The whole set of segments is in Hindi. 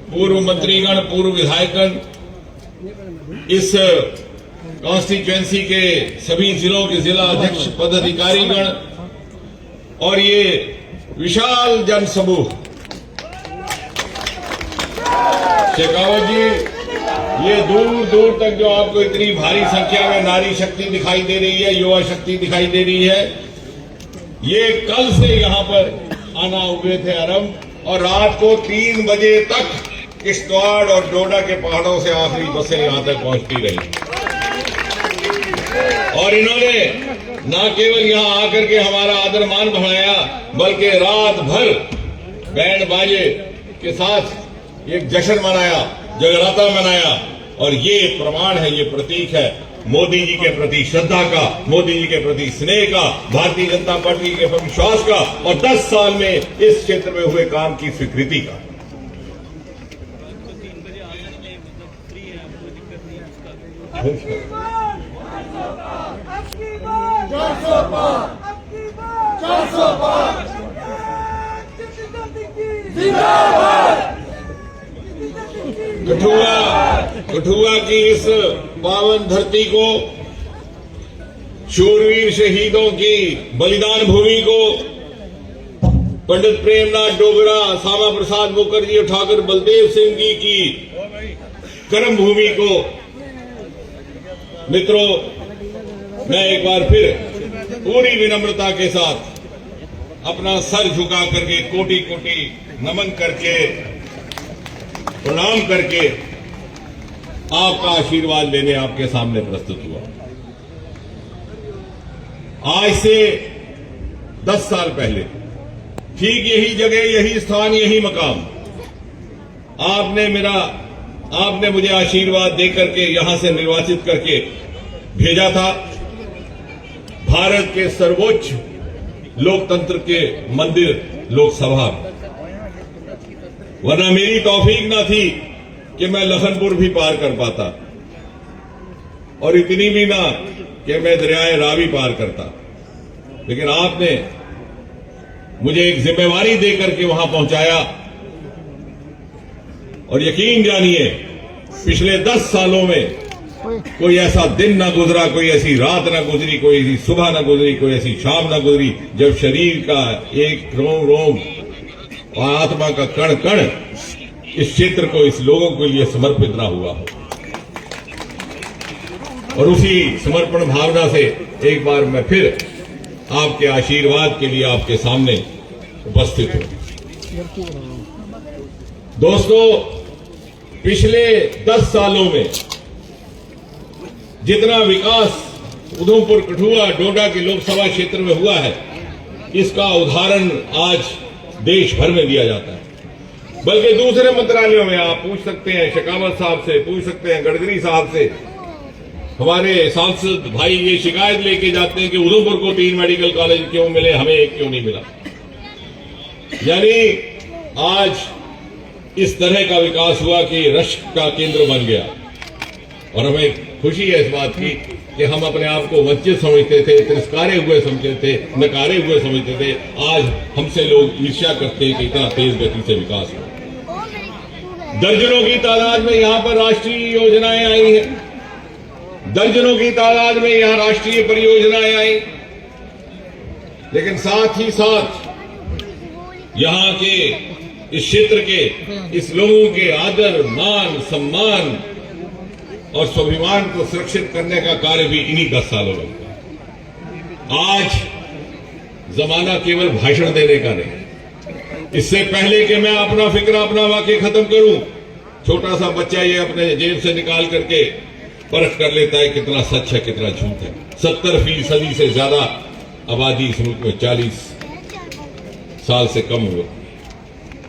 पूर्व मंत्रीगण, पूर्व विधायकगण, इस कॉन्स्टिट्यूएंसी के सभी जिलों के जिला अध्यक्ष पदाधिकारीगण और ये विशाल जनसमूह, शेखावत जी, ये दूर दूर तक जो आपको इतनी भारी संख्या में नारी शक्ति दिखाई दे रही है, युवा शक्ति दिखाई दे रही है, ये कल से यहां पर आना हुए थे आरंभ और रात को 3 बजे तक किश्तवाड़ और डोडा के पहाड़ों से आखिरी बसें यहां तक पहुंचती रही। और इन्होंने न केवल यहां आकर के हमारा आदर मान बढ़ाया, बल्कि रात भर बैंड बाजे के साथ एक जश्न मनाया, जगराता मनाया। और ये प्रमाण है, ये प्रतीक है मोदी जी के प्रति श्रद्धा का, मोदी जी के प्रति स्नेह का, भारतीय जनता पार्टी के विश्वास का और 10 साल में इस क्षेत्र में हुए काम की स्वीकृति का। कठुआ की इस पावन धरती को, शूरवीर शहीदों की बलिदान भूमि को, पंडित प्रेमनाथ डोगरा, श्यामा प्रसाद मुखर्जी और ठाकुर बलदेव सिंह जी की कर्म भूमि को, मित्रों, मैं एक बार फिर पूरी विनम्रता के साथ अपना सर झुका करके कोटि कोटि नमन करके, प्रणाम करके आपका आशीर्वाद लेने आपके सामने प्रस्तुत हुआ। आज से 10 साल पहले ठीक यही जगह, यही स्थान, यही मकाम आपने मुझे आशीर्वाद देकर के यहां से निर्वाचित करके भेजा था भारत के सर्वोच्च लोकतंत्र के मंदिर लोकसभा। वरना मेरी तौफीक न थी कि मैं लखनपुर भी पार कर पाता और इतनी भी ना कि मैं दरियाए रावी पार करता। लेकिन आपने मुझे एक जिम्मेवारी देकर के वहां पहुंचाया और यकीन जानिए पिछले 10 सालों में कोई ऐसा दिन ना गुजरा, कोई ऐसी रात ना गुजरी, कोई ऐसी सुबह ना गुजरी, कोई ऐसी शाम ना गुजरी जब शरीर का एक रोम रोम और आत्मा का कण कण इस क्षेत्र को, इस लोगों के लिए समर्पित ना हुआ हो। और उसी समर्पण भावना से एक बार मैं फिर आपके आशीर्वाद के लिए आपके सामने उपस्थित हूं। दोस्तों, पिछले 10 सालों में जितना विकास उधमपुर, कठुआ, डोडा के लोकसभा क्षेत्र में हुआ है, इसका उदाहरण आज देश भर में दिया जाता है। बल्कि दूसरे मंत्रालयों में आप पूछ सकते हैं, शेखावत साहब से पूछ सकते हैं, गडकरी साहब से, हमारे सांसद भाई ये शिकायत लेके जाते हैं कि उधमपुर को 3 मेडिकल कॉलेज क्यों मिले, हमें एक क्यों नहीं मिला। यानी आज इस तरह का विकास हुआ कि रश्क का केंद्र बन गया। और हमें खुशी है इस बात की कि हम अपने आप को वंचित समझते थे, तिरस्कारे हुए समझते थे, नकारे हुए समझते थे। आज हमसे लोग ईर्ष्या करते हैं कि इतना तेज गति से विकास हुआ। दर्जनों की तादाद में यहां पर राष्ट्रीय योजनाएं आई हैं, दर्जनों की तादाद में यहां राष्ट्रीय परियोजनाएं आई। लेकिन साथ ही साथ यहां के, इस क्षेत्र के, इस लोगों के आदर, मान, सम्मान और स्वाभिमान को सुरक्षित करने का कार्य भी इन्हीं 10 सालों में। आज जमाना केवल भाषण देने का नहीं। इससे पहले कि मैं अपना फिक्र, अपना वाक्य खत्म करूं, छोटा सा बच्चा ये अपने जेब से निकाल करके परख कर लेता है कितना सच है, कितना झूठ है। 70% से ज्यादा आबादी इस मुल्क में 40 साल से कम हुए।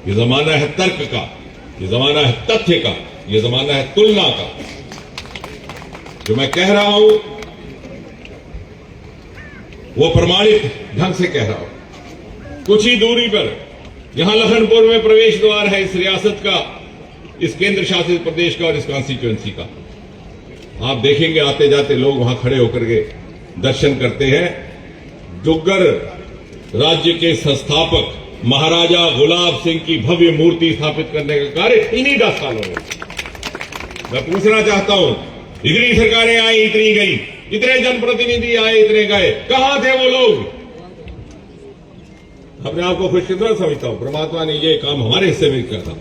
ये जमाना है तर्क का, ये जमाना है तथ्य का, ये जमाना है तुलना का। जो मैं कह रहा हूं वो प्रमाणित ढंग से कह रहा हूं। कुछ ही दूरी पर यहां लखनपुर में प्रवेश द्वार है इस रियासत का, इस केंद्र शासित प्रदेश का और इस कॉन्स्टिट्यूएंसी का। आप देखेंगे आते जाते लोग वहां खड़े होकर के दर्शन करते हैं। डुग्गर राज्य के संस्थापक महाराजा गुलाब सिंह की भव्य मूर्ति स्थापित करने का कार्य इन्हीं 10 सालों में। मैं पूछना चाहता हूं, इतनी सरकारें आई, इतनी गई, इतने जनप्रतिनिधि आए, इतने गए, कहां थे वो लोग? अपने आप को खुशकिस्मत समझता हूं, परमात्मा ने ये काम हमारे हिस्से में किया था।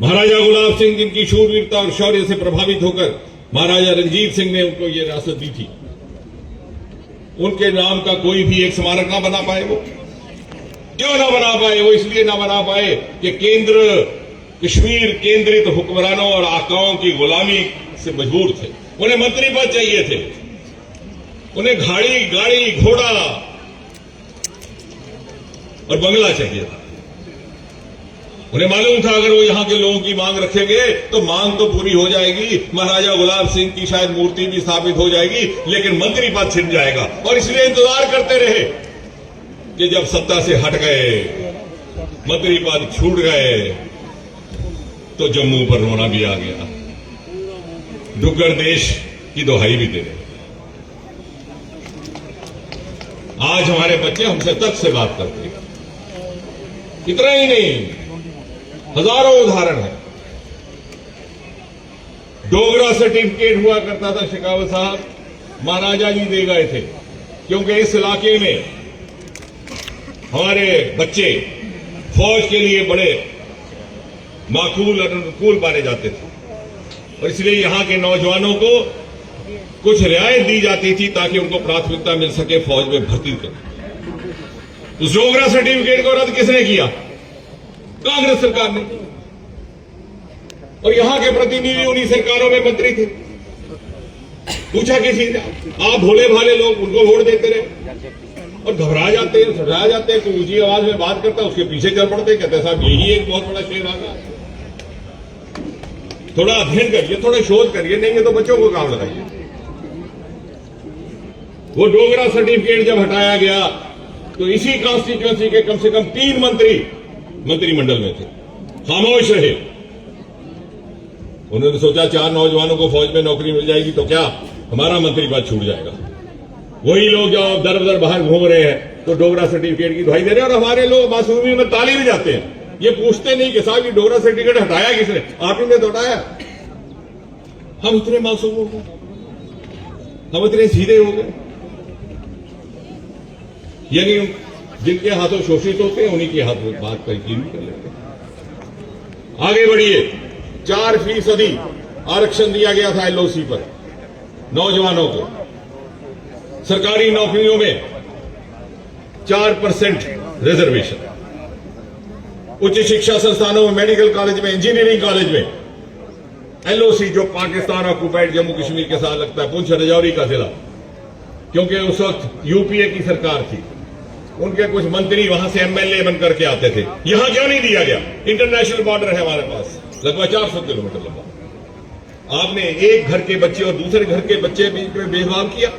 महाराजा गुलाब सिंह जिनकी शूरवीरता और शौर्य से प्रभावित होकर महाराजा रंजीत सिंह ने उनको ये रियासत दी थी, उनके नाम का कोई भी एक स्मारक ना बना पाए वो? क्यों ना बना पाए? वो इसलिए ना बना पाए कि केंद्र कश्मीर केंद्रित हुक्मरानों और आकाओं की गुलामी से मजबूर थे। उन्हें मंत्री पद चाहिए थे, उन्हें गाड़ी घोड़ा और बंगला चाहिए था। उन्हें मालूम था अगर वो यहां के लोगों की मांग रखेंगे तो मांग तो पूरी हो जाएगी, महाराजा गुलाब सिंह की शायद मूर्ति भी स्थापित हो जाएगी, लेकिन मंत्री पद छिन जाएगा। और इसलिए इंतजार करते रहे कि जब सत्ता से हट गए, मंत्री पद छूट गए, तो जम्मू पर रोना भी आ गया, डुग्गर देश की दोहाई भी दे रहे। आज हमारे बच्चे हमसे तक से बात करते हैं। इतना ही नहीं, हजारों उदाहरण है। डोगरा सर्टिफिकेट हुआ करता था शेखावत साहब, महाराजा जी दे गए थे, क्योंकि इस इलाके में हमारे बच्चे फौज के लिए बड़े माकूल और अनुकूल माने जाते थे, और इसलिए यहां के नौजवानों को कुछ रियायत दी जाती थी ताकि उनको प्राथमिकता मिल सके फौज में भर्ती कर। उस डोगरा सर्टिफिकेट को रद्द किसने किया? कांग्रेस सरकार ने। और यहां के प्रतिनिधि उन्हीं सरकारों में मंत्री थे। पूछा किसी ने? आप भोले भाले लोग उनको वोट देते रहे और घबरा जाते हैं, सजा जाते हैं। कोई ऊंची आवाज में बात करता है, उसके पीछे चल पड़ते, कहते साहब यही एक बहुत बड़ा शेर आ गया। थोड़ा अध्ययन करिए, थोड़ा शोध करिए, नहीं है तो बच्चों को काम लगाइए। वो डोगरा सर्टिफिकेट जब हटाया गया तो इसी कॉन्स्टिट्यूएंसी के कम से कम 3 मंत्री मंत्रिमंडल में थे, खामोश रहे। उन्होंने सोचा 4 नौजवानों को फौज में नौकरी मिल जाएगी तो क्या हमारा मंत्री पद छूट जाएगा। वही लोग जब दर दर बाहर घूम रहे हैं तो डोगरा सर्टिफिकेट की दुहाई दे रहे हैं, और हमारे लोग मासूमी में ताली भी जाते हैं। ये पूछते नहीं कि साहब ये डोगरा सर्टिफिकेट हटाया किसने? आप ही ने तो हटाया। हम इतने मासूम हो गए, हम इतने सीधे हो गए। यानी जिनके हाथों शोषित होते हैं उन्हीं के हाथों बात पर यकीन कर लेते हैं। आगे बढ़िए, 4% आरक्षण दिया गया था एलओसी पर नौजवानों को। सरकारी नौकरियों में 4% रिजर्वेशन, उच्च शिक्षा संस्थानों में, मेडिकल कॉलेज में, इंजीनियरिंग कॉलेज में एलओसी, जो पाकिस्तान ऑक्युपाइड जम्मू कश्मीर के साथ लगता है, पुंछ राजौरी का जिला, क्योंकि उस वक्त यूपीए की सरकार थी, उनके कुछ मंत्री वहां से एमएलए बनकर के आते थे। यहां क्यों नहीं दिया गया? इंटरनेशनल बॉर्डर है हमारे पास, लगभग 400 किलोमीटर लंबा। आपने एक घर के बच्चे और दूसरे घर के बच्चे बीच में भेदभाव किया,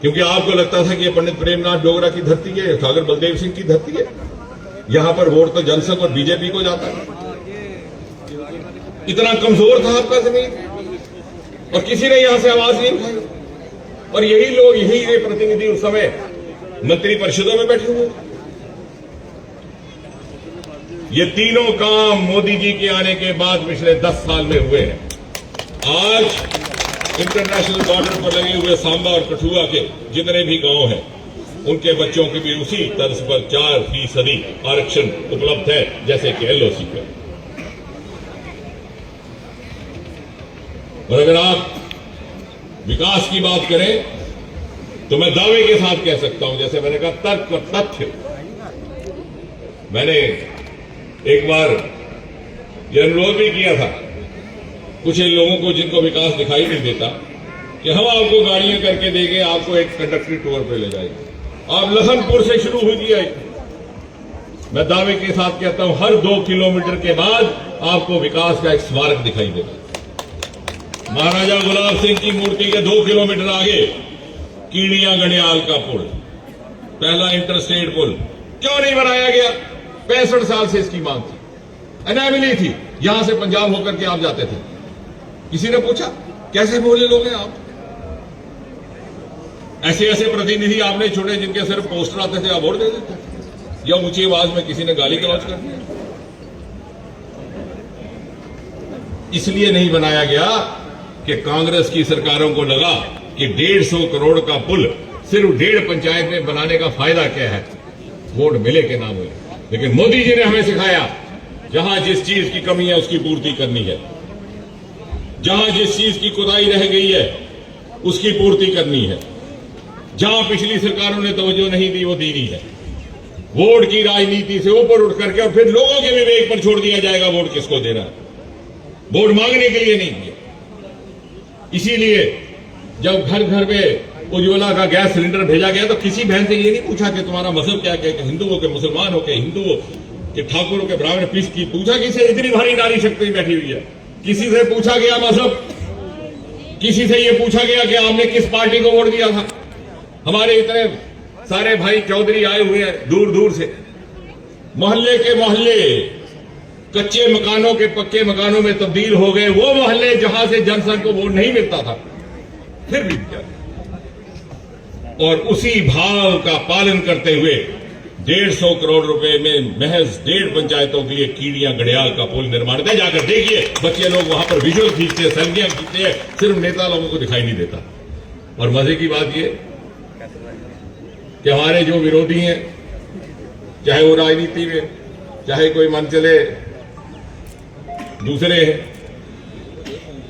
क्योंकि आपको लगता था कि ये पंडित प्रेमनाथ डोगरा की धरती है, सागर बलदेव सिंह की धरती है। यहां पर वोट तो जनसंघ और बीजेपी को जाता है। इतना कमजोर था आपका जमीन, और किसी ने यहां से आवाज नहीं उठाई। और यही लोग, यही प्रतिनिधि उस समय मंत्री परिषदों में बैठे हुए। ये तीनों काम मोदी जी के आने के बाद पिछले 10 साल में हुए हैं। आज इंटरनेशनल बॉर्डर पर लगे हुए सांबा और कठुआ के जितने भी गांव हैं, उनके बच्चों के भी उसी तर्ज पर 4% आरक्षण उपलब्ध है जैसे कि एलओसी पर। और अगर आप विकास की बात करें तो मैं दावे के साथ कह सकता हूं, जैसे मैंने कहा तर्क और तथ्य। मैंने एक बार यह अनुरोध भी किया था कुछ लोगों को जिनको विकास दिखाई नहीं देता कि हम आपको गाड़ियां करके देंगे, आपको एक कंडक्टरी टूर पे ले जाएंगे। आप लखनपुर से शुरू हुई है, मैं दावे के साथ कहता हूं हर 2 किलोमीटर के बाद आपको विकास का एक स्मारक दिखाई देगा। महाराजा गुलाब सिंह की मूर्ति के 2 किलोमीटर आगे कीड़िया गढ़ियाल का पुल, पहला इंटरस्टेट पुल, क्यों नहीं बनाया गया? 65 साल से इसकी मांग थी, अनैमिली थी। यहां से पंजाब होकर के आप जाते थे, किसी ने पूछा कैसे बोले लोग हैं आप? ऐसे ऐसे प्रतिनिधि आपने चुने जिनके सिर्फ पोस्टर आते थे, आप वोट दे देते। या ऊंची आवाज में किसी ने गाली गलौज कर दिया। इसलिए नहीं बनाया गया कि कांग्रेस की सरकारों को लगा कि 150 करोड़ का पुल सिर्फ 1.5 पंचायत में बनाने का फायदा क्या है, वोट मिले के नाम मिले। लेकिन मोदी जी ने हमें सिखाया जहां जिस चीज की कमी है उसकी पूर्ति करनी है, जहां जिस चीज की कोताही रह गई है उसकी पूर्ति करनी है, जहां पिछली सरकारों ने तवज्जो नहीं दी वो दीनी है। वोट की राजनीति से ऊपर उठ करके और फिर लोगों के विवेक पर छोड़ दिया जाएगा वोट किसको देना है। वोट मांगने के लिए नहीं दिया। इसीलिए जब घर घर में उज्ज्वला का गैस सिलेंडर भेजा गया तो किसी बहन से ये नहीं पूछा कि तुम्हारा मजहब क्या है, कि हिंदू हो के मुसलमान हो के हिंदू हो कि ठाकुर हो के ब्राह्मण, की पूछा किसी? इतनी भारी नारी शक्ति बैठी हुई है। किसी से पूछा गया मजहब? किसी से ये पूछा गया कि आपने किस पार्टी को वोट दिया था? हमारे इतने सारे भाई चौधरी आए हुए हैं दूर दूर से, मोहल्ले के मोहल्ले कच्चे मकानों के पक्के मकानों में तब्दील हो गए। वो मोहल्ले जहां से जनसंघ को वोट नहीं मिलता था फिर भी दिया, और उसी भाव का पालन करते हुए 150 करोड़ रुपए में महज 1.5 पंचायतों के लिए कीड़ियां गड़ियाल का पुल निर्माण है। जाकर देखिए, बच्चे लोग वहां पर विजुअल खींचते हैं, सेल्फियां खींचते हैं, सिर्फ नेता लोगों को दिखाई नहीं देता। और मजे की बात यह कि हमारे जो विरोधी हैं, चाहे वो राजनीति में, चाहे कोई मन चले दूसरे हैं,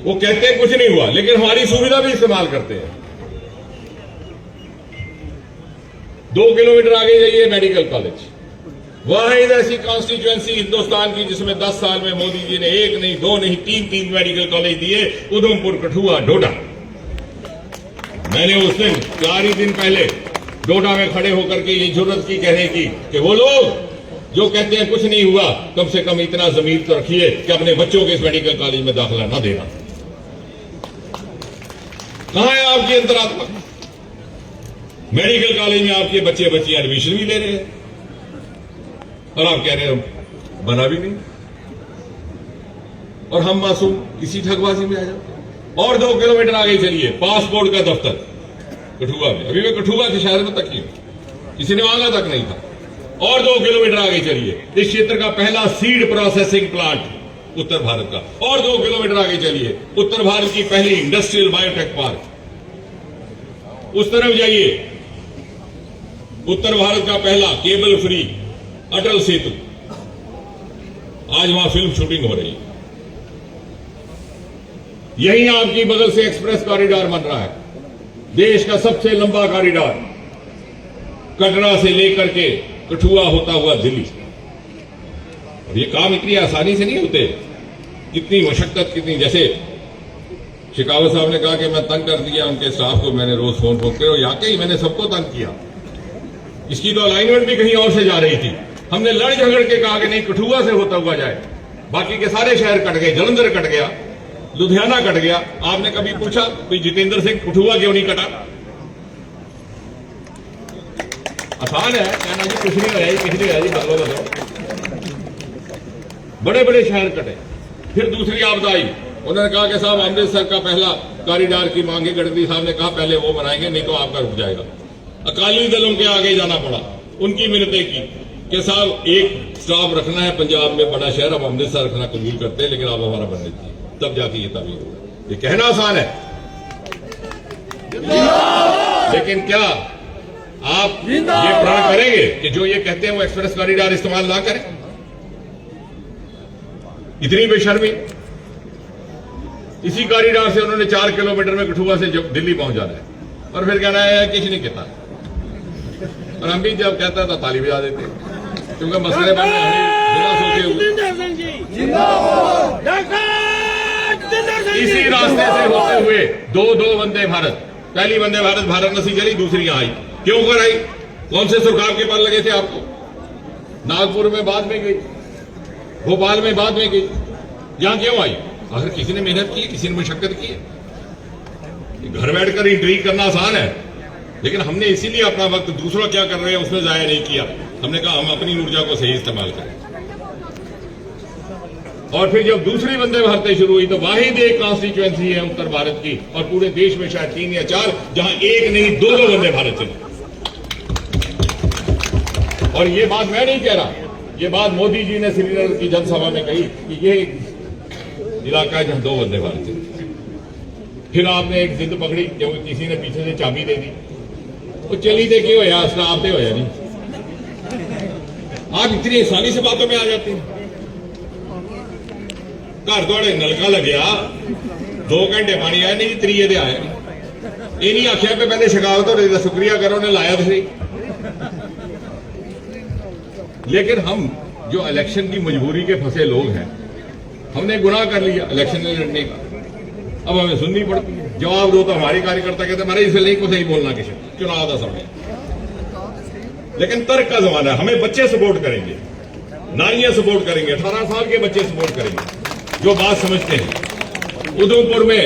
वो कहते हैं कुछ नहीं हुआ, लेकिन हमारी सुविधा भी इस्तेमाल करते हैं। 2 किलोमीटर आगे जाइए मेडिकल कॉलेज, वाहिद ऐसी कॉन्स्टिट्यूएंसी हिंदुस्तान की जिसमें 10 साल में मोदी जी ने 1 नहीं 2 नहीं 3 मेडिकल कॉलेज दिए। उधमपुर, कठुआ, डोडा। मैंने उस दिन 4 ही दिन पहले डोडा में खड़े होकर के ये जुर्रत की कहने की कि वो लोग जो कहते हैं कुछ नहीं हुआ, कम से कम इतना जमीर तो रखिए कि अपने बच्चों के इस मेडिकल कॉलेज में दाखिला ना देना। कहां है आपकी अंतरात्मा? मेडिकल कॉलेज में आपके बच्चे बच्चियां एडमिशन भी ले रहे हैं और आप कह रहे हो बना भी नहीं, और हम मासूम इसी ठगबाजी में आ जाओ। और 2 किलोमीटर आगे चलिए, पासपोर्ट का दफ्तर कठुआ में। अभी मैं कठुआ के शहर में तक ही हूं, किसी ने मांगा तक नहीं था। और 2 किलोमीटर आगे चलिए, इस क्षेत्र का पहला सीड प्रोसेसिंग प्लांट उत्तर भारत का। और 2 किलोमीटर आगे चलिए, उत्तर भारत की पहली इंडस्ट्रियल बायोटेक पार्क। उस तरफ जाइए, उत्तर भारत का पहला केबल फ्री अटल सेतु। आज वहां फिल्म शूटिंग हो रही है। यही आपकी बगल से एक्सप्रेस कॉरिडोर बन रहा है, देश का सबसे लंबा कॉरिडोर, कटरा से लेकर के कठुआ होता हुआ दिल्ली। और ये काम इतनी आसानी से नहीं होते, कितनी मशक्कत, कितनी, जैसे शेखावत साहब ने कहा कि मैं तंग कर दिया उनके स्टाफ को, मैंने रोज फोन कर और याके ही मैंने सबको तंग किया। इसकी तो अलाइनमेंट भी कहीं और से जा रही थी। हमने लड़ झगड़ के कहा कि नहीं, कठुआ से होता हुआ जाए। बाकी के सारे शहर कट गए, जलंधर कट गया, लुधियाना कट गया। आपने कभी पूछा कोई जितेंद्र सिंह कठुआ क्यों नहीं कटा? आसान है कहना जी कुछ नहीं होया, कुछ नहीं होया जी, बताओ। बड़े बड़े शहर कटे। फिर दूसरी आपदा आई, उन्होंने कहा कि साहब अमृतसर का पहला कॉरिडोर की मांगी, गडकरी साहब ने कहा पहले वो बनाएंगे, नहीं तो आपका रुक जाएगा। अकाली दलों के आगे जाना पड़ा, उनकी मिन्नतें की कि साहब एक स्टाफ रखना है पंजाब में, बड़ा शहर, अब अमृतसर रखना कबूल करते हैं, लेकिन आप हमारा बनने दीजिए। तब जाके ये तभी होगा। ये कहना आसान है, लेकिन क्या आप ये प्रण करेंगे कि जो ये कहते हैं वो एक्सप्रेस कॉरिडोर इस्तेमाल ना करें? इतनी बेशर्मी। इसी कॉरिडोर से उन्होंने 4 किलोमीटर में कठुआ से दिल्ली पहुंच जाना है, और फिर कहना है किसी नहीं कहता। और हम भी जब कहता था ताली बजा देते, क्योंकि मसले बन रहे हैं बिना सोचे हुए। इसी रास्ते से होते हुए 2 वंदे भारत, पहली वंदे भारत वाराणसी चली, दूसरी यहां आई। क्यों कर आई? कौन से सरकार के पास लगे थे आपको? नागपुर में बाद में गई, भोपाल में बाद में गई, यहां क्यों आई? आखिर किसी ने मेहनत की, किसी ने मशक्कत की है। घर बैठकर इंट्रीग करना आसान है, लेकिन हमने इसीलिए अपना वक्त दूसरा क्या कर रहे हैं उसमें जाया नहीं किया। हमने कहा हम अपनी ऊर्जा को सही इस्तेमाल करें। और फिर जब दूसरी वंदे भारत शुरू हुई तो वाहिद एक कॉन्स्टिट्यूएंसी है उत्तर भारत की, और पूरे देश में शायद 3 या 4 जहां एक नहीं 2 वंदे भारत चले। और ये बात मैं नहीं कह रहा, ये बात मोदी जी ने श्रीनगर की जनसभा में कही कि ये इलाका है जहां 2 वंदे भारत चले। फिर आपने एक जिद पकड़ी क्योंकि किसी ने पीछे से चाबी दे दी, वो चली दे के होया असला आप दे होया नहीं। आप इतनी आसानी से बातों में आ जाते हैं। घर थोड़े नलका लग्या 2 घंटे पानी आया नहीं, 3 दे आया नहीं। ये नहीं आख्या कि पहले शिकावत हो रही था शुक्रिया करो ने लाया थे। लेकिन हम जो इलेक्शन की मजबूरी के फंसे लोग हैं, हमने गुनाह कर लिया इलेक्शन में लड़ने का, अब हमें सुननी पड़ती है। जवाब दो तो हमारी कार्यकर्ता कहते हमारे इसे नहीं कुछ नहीं बोलना किसी चुनाव का समय। लेकिन तर्क का जमाना है, हमें बच्चे सपोर्ट करेंगे, नारियां सपोर्ट करेंगे, 18 साल के बच्चे सपोर्ट करेंगे जो बात समझते हैं। उधमपुर में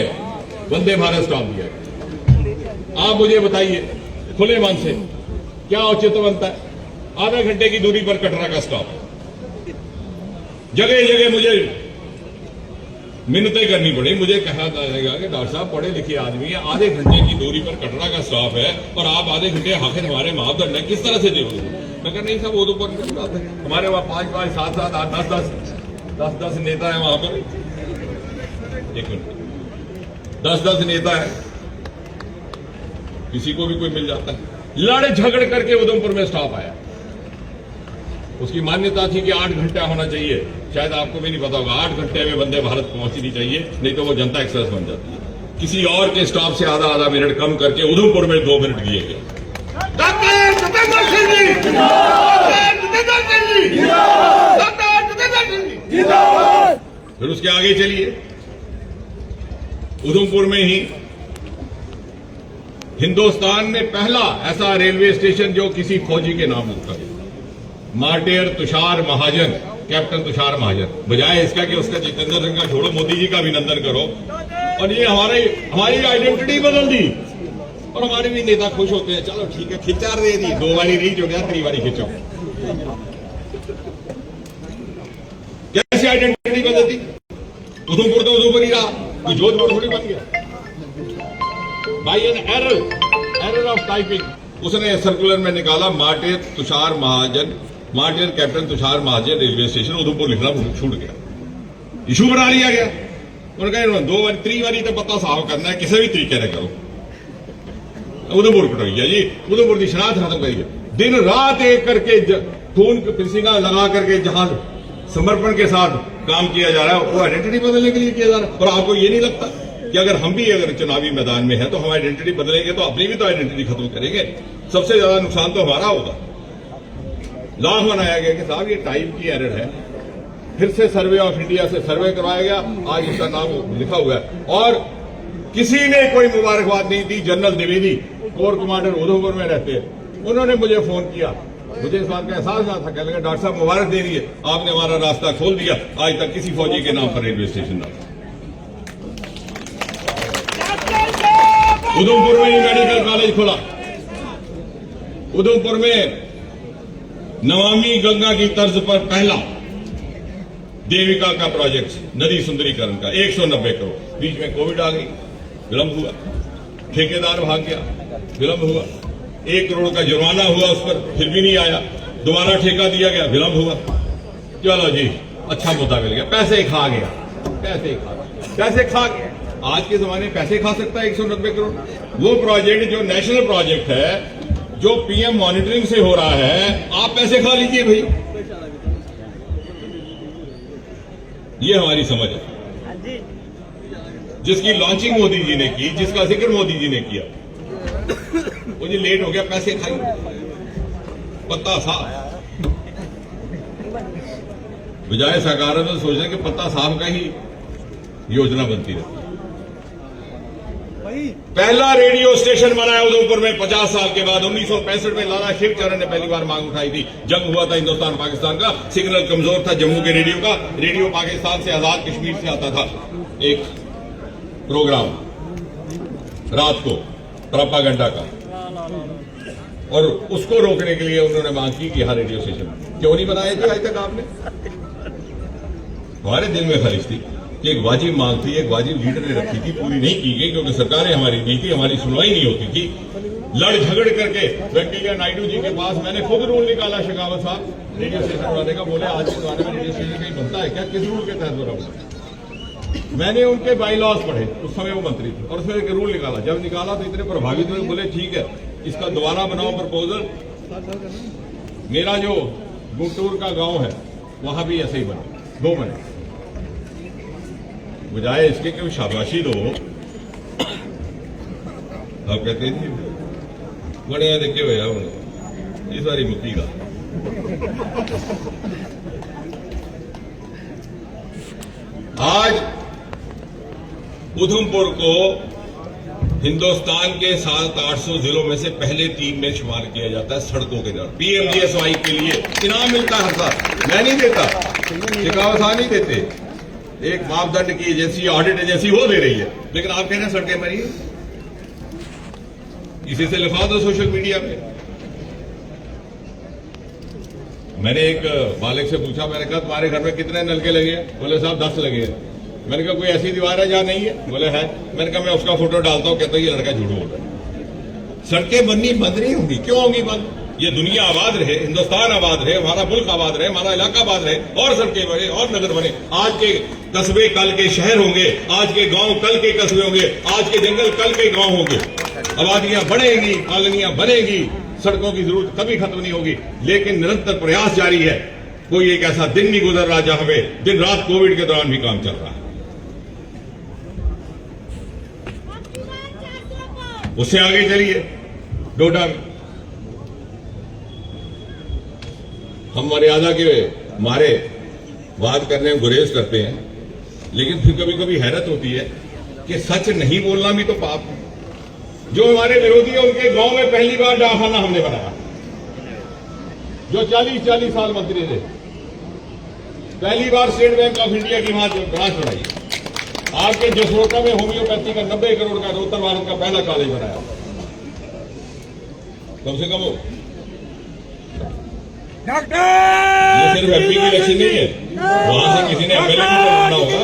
वंदे भारत स्टॉप दिया गया। आप मुझे बताइए खुले मन से क्या औचित्य बनता है? आधा घंटे की दूरी पर कटरा का स्टॉप, जगह जगह मुझे मिन्नतें करनी पड़ी। मुझे कहा जाएगा कि डॉक्टर साहब पढ़े लिखे आदमी है, आधे घंटे की दूरी पर कटरा का स्टॉप है और आप आधे घंटे आखिर हमारे मापदंड है, किस तरह से देखोगे? मैं कहा नहीं साहब, वो तो पर बात है, हमारे वहां 5-5, 7-7, 8, 10-10 नेता है वहां पर। एक मिनट, 10-10 नेता है, किसी को भी कोई मिल जाता है। लड़ झगड़ करके उधमपुर में स्टॉप आया। उसकी मान्यता थी कि 8 घंटा होना चाहिए, शायद आपको भी नहीं पता होगा। 8 घंटे में वंदे भारत पहुंचनी चाहिए, नहीं तो वो जनता एक्सप्रेस बन जाती है। किसी और के स्टॉप से आधा मिनट कम करके उधमपुर में 2 मिनट दिए गए। फिर उसके आगे चलिए, उधमपुर में ही हिंदुस्तान में पहला ऐसा रेलवे स्टेशन जो किसी फौजी के नाम लिखा है, मार्टियर तुषार महाजन, कैप्टन तुषार महाजन। बजाय इसका कि उसका जितेंद्र सिंह का छोड़ो, मोदी जी का अभिनंदन करो। और ये हमारी आइडेंटिटी बदल दी और हमारे भी नेता खुश होते हैं, चलो ठीक है खिंचा दे दी, 2 बारी रीच हो गया, 3 बारी खिंचो। कैसे आइडेंटिटी बदल दी? उधमपुर तो उधमपुर ही रहा, कोई जोधपुर थोड़ी बन गया। By an error of typing उसने सर्कुलर में निकाला मार्टियर तुषार महाजन, मार्टियर कैप्टन तुषार महाजन रेलवे स्टेशन उधमपुर लिखना छूट गया, इशू बना लिया गया। उन्होंने कहा 2 बारी 3 बारी तो पता साफ करना है, किसी भी तरीके से करो। उधमपुर कटोइया जी, उधमपुर की शनाख्त खत्म करिए। दिन रात एक करके खून पसीना लगा करके जहां समर्पण के साथ काम किया जा रहा है, वो आइडेंटिटी बदलने के लिए किया जा रहा है। और आपको ये नहीं लगता कि अगर हम भी अगर चुनावी मैदान में है तो हम आइडेंटिटी बदलेंगे तो अपनी भी तो आइडेंटिटी खत्म करेंगे? सबसे ज्यादा नुकसान तो हमारा होगा। लाभ मनाया गया कि साहब ये टाइम की एरर है, फिर से सर्वे ऑफ इंडिया से सर्वे करवाया गया, आज इसका नाम लिखा हुआ है। और किसी ने कोई मुबारकबाद नहीं दी। General Dwivedi corps commander Udhampur में रहते हैं, उन्होंने मुझे फोन किया, मुझे इस बात का एहसास ना था, कहने लगा डॉक्टर साहब मुबारक दे रही है, आपने हमारा रास्ता खोल दिया, आज तक किसी फौजी के नाम पर रेलवे स्टेशन ना। उधमपुर में ही मेडिकल कॉलेज खुला, उधमपुर में नमामि गंगा की तर्ज पर पहला देविका का प्रोजेक्ट नदी सुंदरीकरण का 190 करोड़। बीच में कोविड आ गई, विलंब हुआ, ठेकेदार भाग गया, विलंब हुआ, 1 करोड़ का जुर्माना हुआ उस पर, फिर भी नहीं आया, दोबारा ठेका दिया गया, विलंब हुआ। चलो जी अच्छा मुद्दा मिल गया, पैसे खा गया, पैसे खा गया। आज के जमाने में पैसे खा सकता है 190 करोड़। वो प्रोजेक्ट जो नेशनल प्रोजेक्ट है, जो पीएम मॉनिटरिंग से हो रहा है, आप पैसे खा लीजिए भाई। ये हमारी समझ है, जिसकी लॉन्चिंग मोदी जी ने की, जिसका जिक्र मोदी जी ने किया, वो जी लेट हो गया, पैसे खाएंगे, पत्ता साफ। बजाय सरकार तो सोचने कि पत्ता साफ का ही योजना बनती रहती है। पहला रेडियो स्टेशन बनाया उधमपुर में 50 साल के बाद। 1965 में लाला शिवचरण ने पहली बार मांग उठाई थी। जंग हुआ था हिंदुस्तान पाकिस्तान का, सिग्नल कमजोर था जम्मू के रेडियो का। रेडियो पाकिस्तान से आजाद कश्मीर से आता था एक प्रोग्राम रात को प्रोपागेंडा का, और उसको रोकने के लिए उन्होंने मांग की कि यहां रेडियो स्टेशन क्यों नहीं बनाए थे आज तक आपने? हमारे दिल में ख्वाहिश थी। कि एक वाजिब मांग थी, एक वाजिब लीडर ने रखी थी, पूरी नहीं की गई क्योंकि सरकारें हमारी नहीं थी, हमारी सुनवाई नहीं होती थी। लड़ झगड़ करके वेंकैया नायडू जी के पास मैंने खुद रूल निकाला, शेखावत साहब रेडियो स्टेशन वाले का, बोले आज के जमाने में रेडियो स्टेशन कहीं बनता है क्या, किस रूल के तहत हो रहा है। मैंने उनके बाई लॉज पढ़े, उस समय वो मंत्री थे, और उसमें एक रूल निकाला। जब निकाला तो इतने प्रभावित हुए, बोले ठीक है इसका दोबारा बनाओ प्रपोजल, मेरा जो गुंटूर का गांव है वहां भी ऐसे ही बने, 2 बने। बजाय इसके कि शाबाशी दो, आप कहते हैं बड़े देखे हुए हैं इस बारी मुक्ति का। आज उधमपुर को हिंदुस्तान के 700-800 जिलों में से पहले 3 में शुमार किया जाता है सड़कों के दौरान। पीएमजीएसवाई के लिए इनाम मिलता है हर साल, मैं नहीं देता, शेखावत साहब नहीं देते, एक मापदंड की एजेंसी, ऑडिट एजेंसी वो दे रही है, लेकिन आप कह रहे हैं सड़कें मरी, इसी से लिखा दो सोशल मीडिया पे। मैंने एक बालक से पूछा, मैंने कहा तुम्हारे घर में कितने नलके लगे हैं? बोले साहब 10 लगे हैं। मैंने कहा कोई ऐसी दीवार है जहां नहीं है? बोले है। मैंने कहा मैं उसका फोटो डालता हूं, कहता ये लड़का झूठ बोल रहा है। सड़कें बननी बंद नहीं होंगी, क्यों होंगी बंद? ये दुनिया आबाद रहे, हिंदुस्तान आबाद रहे, हमारा मुल्क आबाद रहे, हमारा इलाका आबाद रहे, और सड़कें बने और नगर बने। आज के कस्बे कल के शहर होंगे, आज के गांव कल के कस्बे होंगे, आज के जंगल कल के गांव होंगे, आबादियां बढ़ेगी, कॉलोनियां बनेगी, सड़कों की जरूरत कभी खत्म नहीं होगी। लेकिन निरंतर प्रयास जारी है, कोई एक ऐसा दिन नहीं गुजर रहा जहां हमें दिन रात कोविड के दौरान भी काम चल रहा है। उससे आगे चलिए, डोडा में हम मर्यादा के मारे बात करने में गुरेज करते हैं, लेकिन फिर कभी कभी हैरत होती है कि सच नहीं बोलना भी तो पाप है। जो हमारे विरोधी है उनके गांव में पहली बार डाकखाना हमने बनाया, जो 40-40 साल मंत्री थे, पहली बार स्टेट बैंक ऑफ इंडिया की वहां ब्रांच बनाई। आपके जसरोटा में होम्योपैथी का 90 करोड़ का उत्तर भारत का पहला कॉलेज बनाया, कम से कम हो। ये सिर्फ एमपी की इलेक्शन नहीं है, वहां से किसी ने एमएलए भी लड़ना होगा,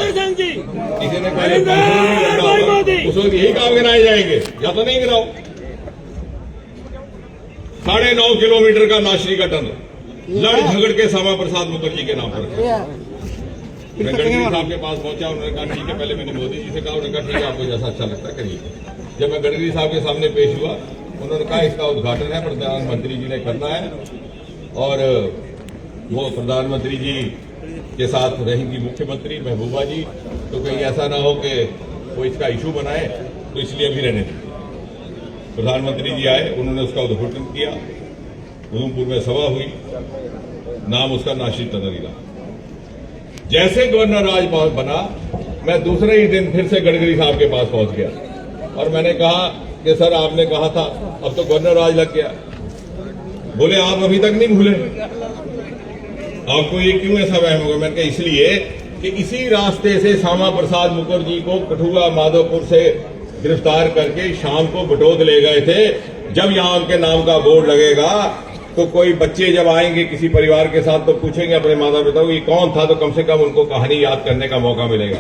किसी ने पहले काउंसिलर भी लड़ना होगा, उस वक्त यही काम गिनाए जाएंगे, या तो नहीं गिनाओ। 9.5 किलोमीटर का नाशरी का टनल लड़ झगड़ के श्यामा प्रसाद मुखर्जी के नाम पर। मैं गडकरी साहब के पास पहुंचा, उन्होंने कहा ठीक है, पहले मैंने मोदी जी से कहा, उन्होंने कहा ठीक है आपको जैसा अच्छा लगता है करिए। जब मैं गडकरी साहब के सामने पेश हुआ, उन्होंने कहा इसका उद्घाटन है प्रधानमंत्री जी ने करना है, और वो प्रधानमंत्री जी के साथ रहेंगी मुख्यमंत्री महबूबा जी, तो कहीं ऐसा ना हो कि वो इसका इशू बनाए, तो इसलिए अभी रहने दें। प्रधानमंत्री जी आए, उन्होंने उसका उद्घाटन किया, उधमपुर में सभा हुई, नाम उसका नाशरी टनल रहा। जैसे गवर्नर राज बना, मैं दूसरे ही दिन फिर से गडकरी साहब के पास पहुंच गया और मैंने कहा कि सर आपने कहा था अब तो गवर्नर राज लग गया। बोले आप अभी तक नहीं भूले, आपको ये क्यों ऐसा वहम होगा? मैंने कहा इसलिए कि इसी रास्ते से श्यामा प्रसाद मुखर्जी को कठुआ माधोपुर से गिरफ्तार करके शाम को बटोद ले गए थे। जब यहां उनके नाम का बोर्ड लगेगा तो कोई बच्चे जब आएंगे किसी परिवार के साथ तो पूछेंगे अपने माता पिता को ये कौन था, तो कम से कम उनको कहानी याद करने का मौका मिलेगा।